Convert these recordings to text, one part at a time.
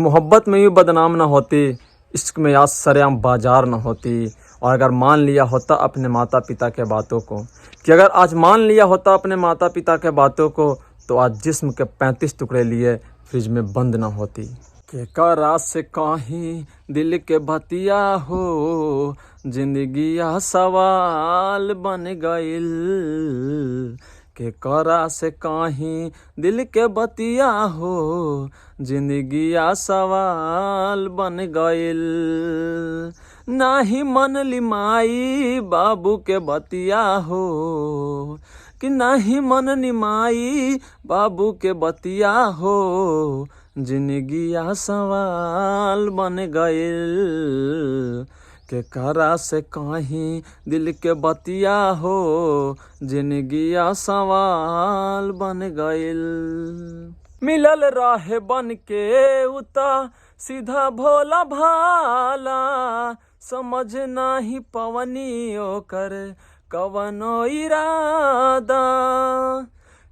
मोहब्बत में यूँ बदनाम ना होती, इश्क में आज सरेआम बाजार ना होती। और अगर मान लिया होता अपने माता पिता के बातों को, कि अगर आज मान लिया होता अपने माता पिता के बातों को, तो आज जिस्म के 35 टुकड़े लिए फ्रिज में बंद ना होती। के करा से कहीं दिल के बतिया हो, जिंदगिया सवाल बन गइल। के करा से कहीं दिल के बतिया हो, जिंदगिया सवाल बन गइल। नाही मन लिमाई बाबू के बतिया हो, कि नाही मन निमाई बाबू के बतिया हो, जिंदगिया सवाल बन गइल। के करा से कहीं दिल के बतिया हो, जिंदगिया सवाल बन गइल। मिलल रहे बन के उता सीधा भोला भाला, समझ नाही पवनी ओकर कवनो इरादा।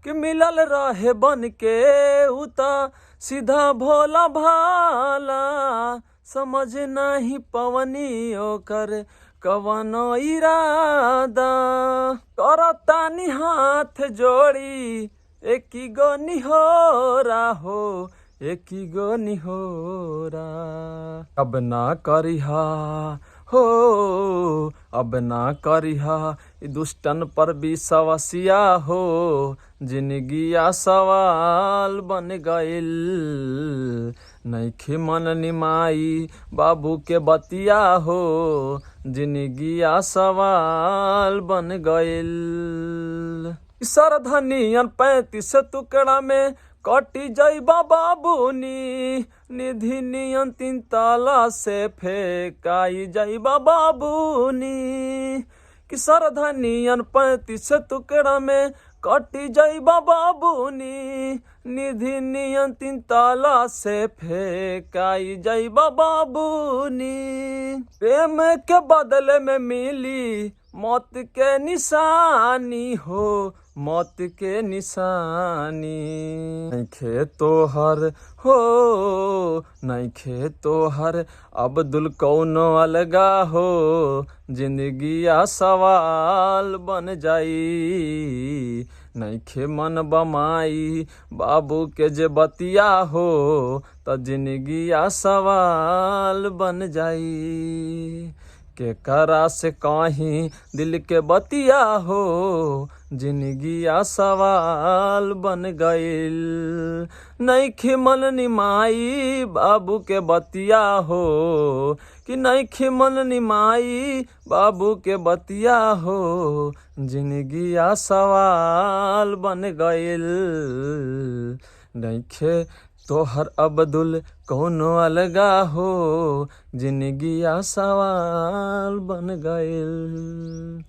कि मिलल रहे बन के उता सीधा भोला भाला, समझ नाही पवनी ओकर कवनो इरादा। करतानी हाथ जोड़ी एकी गो निहोरा हो, एकी गो निहोरा। अब ना करिहा हो, अब ना करिहा दुष्टन पर भी सवसिया हो, जिंदगिया सवाल बन गइल। नइखे मन निमाई बाबू के बतिया हो, जिंदगिया सवाल बन गइल। सरधनियन 35 टुकड़ा में कटी जइबा बाबूनी, निधि नियन 3 ताला से फेंकाई जइबा बाबूनी। कि सरधनियन 35 टुकड़ा में कटी जइबा बाबूनी, निधि नियन 3 ताला से फेंकाई जइबा बाबूनी। प्रेम के बदले में मिली मौत के निशानी हो, मौत के निशानी। नइखे तोहर हो, नइखे तोहर अब्दुल कौनो अलगा हो, जिंदगिया सवाल बन जाई। नइखे मन बमाई बाबू के जे बतिया हो, त जिंदगिया सवाल बन जाई। के करा से कहीं दिल के बतिया हो, जिंदगिया सवाल बन गइल। नइखे मन निमाई बाबू के बतिया हो, कि नइखे मन निमाई बाबू के बतिया हो, जिंदगिया सवाल बन गइल। नइखे तोहर अब्दुल कौनो अलगा हो, जिंदगिया सवाल बन गइल।